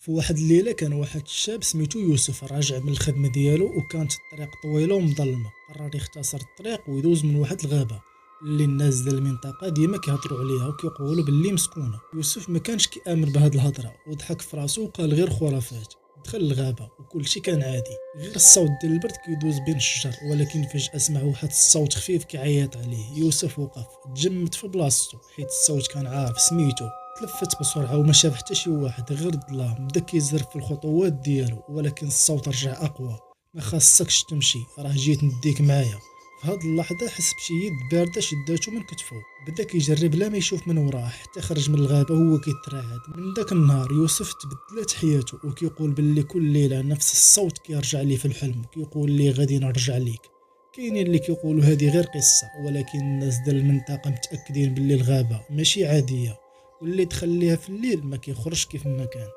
في واحد الليله كان واحد الشاب سميتو يوسف راجع من الخدمه ديالو وكانت الطريق طويله ومظلمه. قرر يختصر الطريق ويدوز من واحد الغابه اللي الناس ديال المنطقه ديما كيهضروا عليها وكيقولوا باللي مسكونه. يوسف ما كانش كيامن بهاد الهضره وضحك في راسو وقال غير خرافات. دخل الغابه وكل شيء كان عادي غير الصوت ديال البرد كيدوز بين الشجر، ولكن فجاه سمع واحد الصوت خفيف كيعيط عليه. يوسف وقف تجمد في بلاصتو حيت الصوت كان عارف سميتو. تلفت بسرعه وما شاف حتى شي واحد غير الظلام. بدا كيزرف في الخطوات ديالو ولكن الصوت رجع اقوى. ما خاصكش تمشي، راه جيت نديك معايا. في هاد اللحظه حس بشي يد بارده شداتو من كتفو. بدا كيجرب لا ما يشوف من وراه حتى خرج من الغابه وهو كيترعد. من داك النهار يوسف تبدلت حياته وكيقول باللي كل ليله نفس الصوت كيرجع ليه في الحلم كيقول لي غادي نرجع ليك. كاينين اللي كيقولوا هذه غير قصه، ولكن الناس ديال المنطقه متاكدين باللي الغابه ماشي عاديه واللي تخليها في الليل ما كيخرجش كيف ما كان.